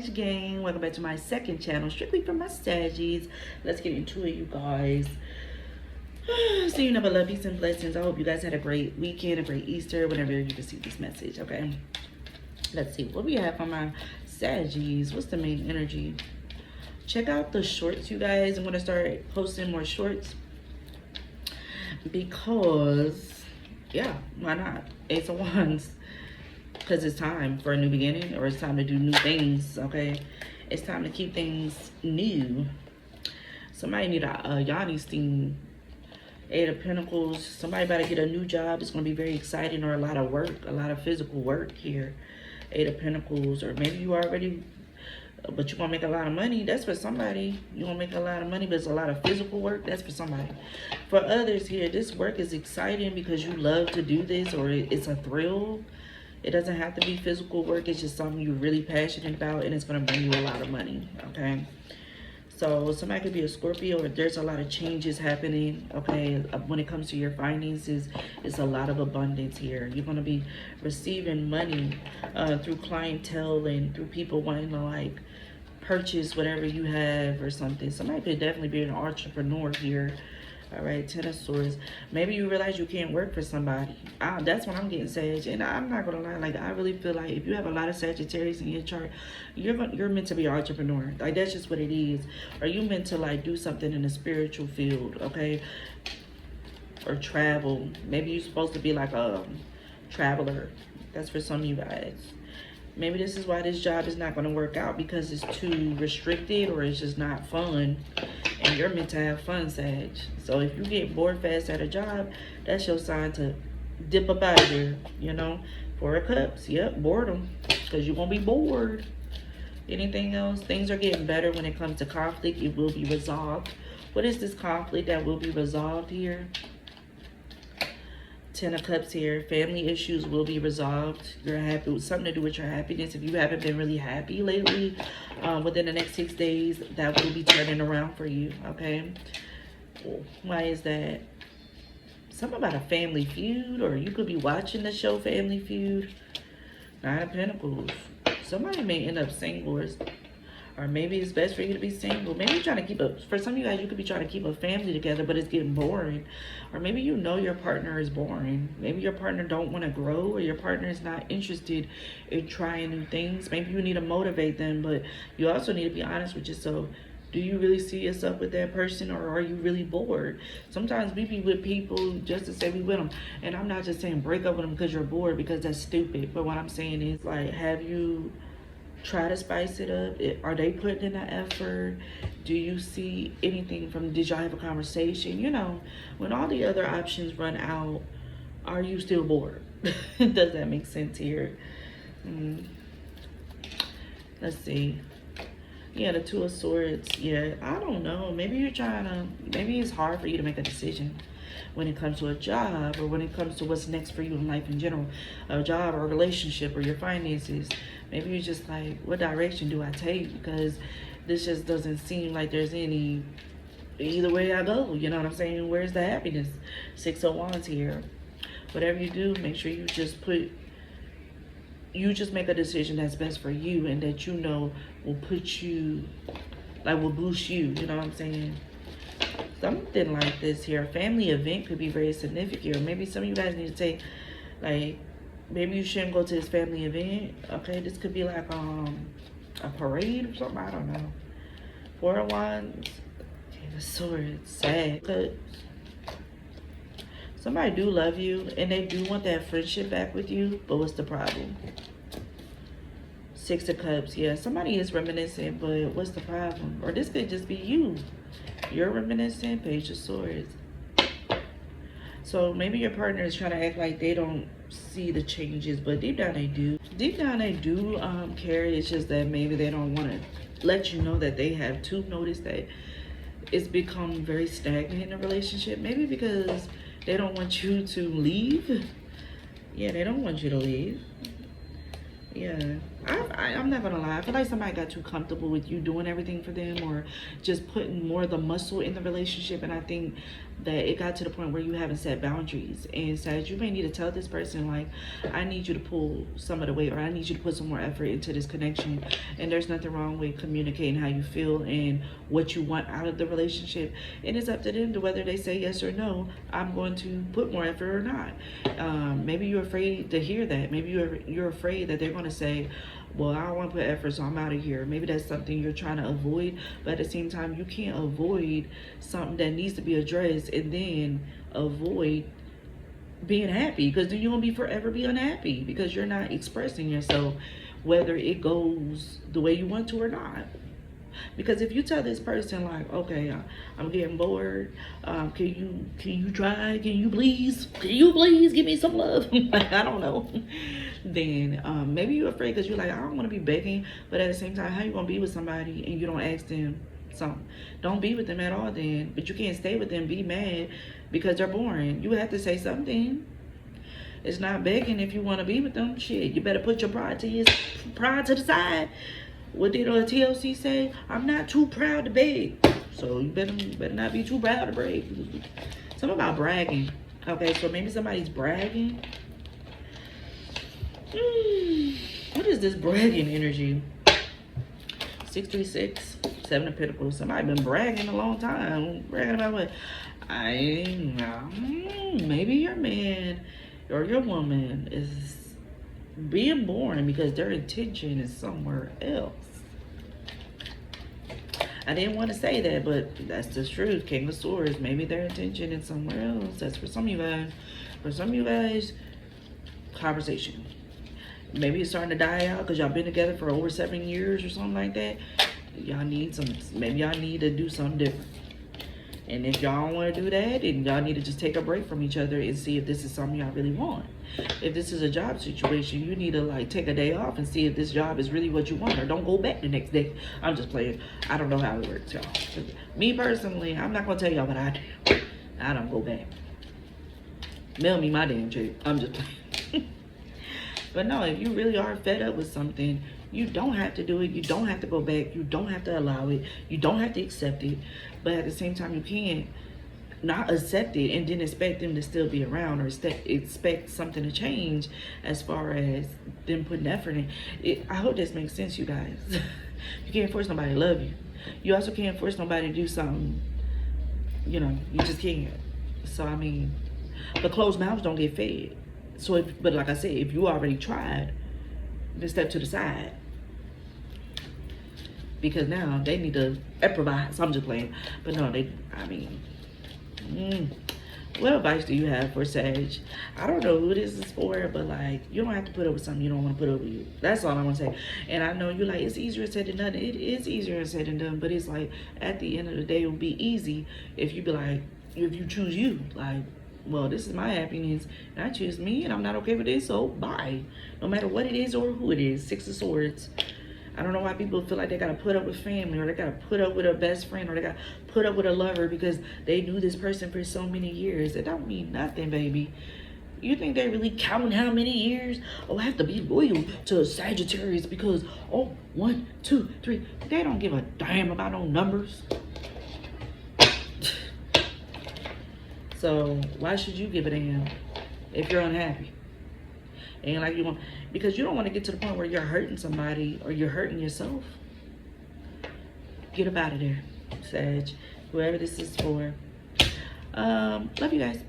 Sag gang? Welcome back to my second channel, strictly for my Saggies. Let's get into it, you guys. So you know, but love, peace, and blessings. I hope you guys had a great weekend, a great Easter, whenever you receive this message, okay? Let's see, what we have for my Saggies. What's the main energy? Check out the shorts, you guys. I'm going to start posting more shorts because, yeah, why not? Ace of Wands. Because it's time for a new beginning, or it's time to do new things, okay? It's time to keep things new. Somebody need y'all need steam. Eight of Pentacles. Somebody about to get a new job. It's going to be very exciting, or a lot of work, a lot of physical work here. Eight of Pentacles. Or maybe you already, but you're going to make a lot of money. That's for somebody. You're going to make a lot of money, but it's a lot of physical work. That's for somebody. For others here, this work is exciting because you love to do this, or it's a thrill. It doesn't have to be physical work. It's just something you're really passionate about, and it's going to bring you a lot of money, okay? So somebody could be a Scorpio, or there's a lot of changes happening, okay? When it comes to your finances, it's a lot of abundance here. You're going to be receiving money through clientele and through people wanting to, like, purchase whatever you have or something. Somebody could definitely be an entrepreneur here. All right, Ten of Swords. Maybe you realize you can't work for somebody. That's what I'm getting, Sag. And I'm not gonna lie, like, I really feel like if you have a lot of Sagittarius in your chart, you're meant to be an entrepreneur. Like, that's just what it is. Or you meant to, like, do something in the spiritual field, okay? Or travel. Maybe you're supposed to be like a traveler. That's for some of you guys. Maybe this is why this job is not going to work out, because it's too restricted, or it's just not fun. And you're meant to have fun, Sag. So if you get bored fast at a job, that's your sign to dip up out of there, you know. Four of Cups, yep, boredom, because you're going to be bored. Anything else? Things are getting better when it comes to conflict. It will be resolved. What is this conflict that will be resolved here? Ten of Cups here. Family issues will be resolved. You're happy with something to do with your happiness. If you haven't been really happy lately, within the next 6 days, that will be turning around for you, okay? Why is that? Something about a family feud, or you could be watching the show Family Feud. Nine of Pentacles. Somebody may end up single, or maybe it's best for you to be single. Maybe you're trying to keep for some of you guys, you could be trying to keep a family together, but it's getting boring. Or maybe you know your partner is boring. Maybe your partner don't want to grow, or your partner is not interested in trying new things. Maybe you need to motivate them, but you also need to be honest with yourself. Do you really see yourself with that person, or are you really bored? Sometimes we be with people just to say we with them. And I'm not just saying break up with them because you're bored, because that's stupid. But what I'm saying is, like, have you try to spice it up? Are they putting in the effort? Do you see anything from, did y'all have a conversation? You know, when all the other options run out, are you still bored? Does that make sense here? Let's see. Yeah, the Two of Swords. Yeah, I don't know. Maybe you're trying to, maybe it's hard for you to make a decision when it comes to a job, or when it comes to what's next for you in life in general. A job, or a relationship, or your finances. Maybe you're just like, what direction do I take? Because this just doesn't seem like there's any, either way I go. You know what I'm saying? Where's the happiness? Six of Wands here. Whatever you do, make sure you just make a decision that's best for you, and that you know will put you, like, will boost you. You know what I'm saying? Something like this here. A family event could be very significant. Or maybe some of you guys need to take, like, maybe you shouldn't go to this family event. Okay, this could be like a parade or something. I don't know. Four of Wands. Okay, the Swords. Sad. Somebody do love you, and they do want that friendship back with you, but what's the problem? Six of Cups. Yeah, somebody is reminiscing, but what's the problem? Or this could just be you. You're reminiscing. Page of Swords. So maybe your partner is trying to act like they don't see the changes, but deep down they do. Deep down they do care. It's just that maybe they don't want to let you know that they have to notice that it's become very stagnant in a relationship. Maybe because they don't want you to leave. Yeah, they don't want you to leave. Yeah, I'm not gonna lie. I feel like somebody got too comfortable with you doing everything for them, or just putting more of the muscle in the relationship. And I think that it got to the point where you haven't set boundaries. And said you may need to tell this person, like, I need you to pull some of the weight, or I need you to put some more effort into this connection. And there's nothing wrong with communicating how you feel and what you want out of the relationship. And it's up to them to whether they say yes or no. I'm going to put more effort or not. Maybe you're afraid to hear that. Maybe you're afraid that they're going to say, well, I don't want to put effort, so I'm out of here. Maybe that's something you're trying to avoid, but at the same time, you can't avoid something that needs to be addressed and then avoid being happy, because then you're going to be forever be unhappy because you're not expressing yourself, whether it goes the way you want to or not. Because if you tell this person, like, okay, I'm getting bored, can you try, can you please give me some love? Like, I don't know. Then maybe you're afraid because you're like, I don't want to be begging, but at the same time, how you gonna be with somebody and you don't ask them something? Don't be with them at all then. But you can't stay with them, be mad because they're boring. You have to say something. It's not begging if you want to be with them. Shit, you better put your pride to the side. What did TLC say? I'm not too proud to beg. So you better not be too proud to brag. Something about bragging. Okay, so maybe somebody's bragging. What is this bragging energy? 636, 7 of Pentacles. Somebody been bragging a long time. Bragging about what? Maybe your man or your woman is being boring because their intention is somewhere else. I didn't want to say that, but that's the truth. King of Swords. Maybe their intention is somewhere else. That's for some of you guys. For some of you guys, conversation. Maybe it's starting to die out because y'all been together for over 7 years or something like that. Y'all need maybe y'all need to do something different. And if y'all don't want to do that, then y'all need to just take a break from each other and see if this is something y'all really want. If this is a job situation, you need to like take a day off and see if this job is really what you want, or don't go back the next day. I'm just playing. I don't know how it works, y'all. Me personally, I'm not going to tell y'all what I do. I don't go back. Mail me my damn check. I'm just playing. But no, if you really are fed up with something, you don't have to do it. You don't have to go back. You don't have to allow it. You don't have to accept it. But at the same time, you can't not accept it and then expect them to still be around, or expect something to change as far as them putting effort in. I hope this makes sense, you guys. You can't force nobody to love you. You also can't force nobody to do something. You know, you just can't. So, I mean, but closed mouths don't get fed. So, but like I said, if you already tried, then step to the side. Because now they need to improvise. I'm just playing. But no, what advice do you have for Sag? I don't know who this is for, but like, you don't have to put up with something you don't want to put up with you. That's all I want to say. And I know you're like, it's easier said than done. It is easier said than done, but it's like, at the end of the day, it will be easy if you be like, if you choose you. Like, well, this is my happiness, and I choose me, and I'm not okay with this, so bye. No matter what it is or who it is. 6 of Swords. I don't know why people feel like they gotta put up with family, or they gotta put up with a best friend, or they gotta put up with a lover because they knew this person for so many years. It don't mean nothing, baby. You think they really counting how many years? Oh, I have to be loyal to Sagittarius because, oh, 1, 2, 3. They don't give a damn about no numbers. So why should you give a damn if you're unhappy? And like you want, because you don't want to get to the point where you're hurting somebody or you're hurting yourself. Get up out of there, Sag. Whoever this is for. Love you guys.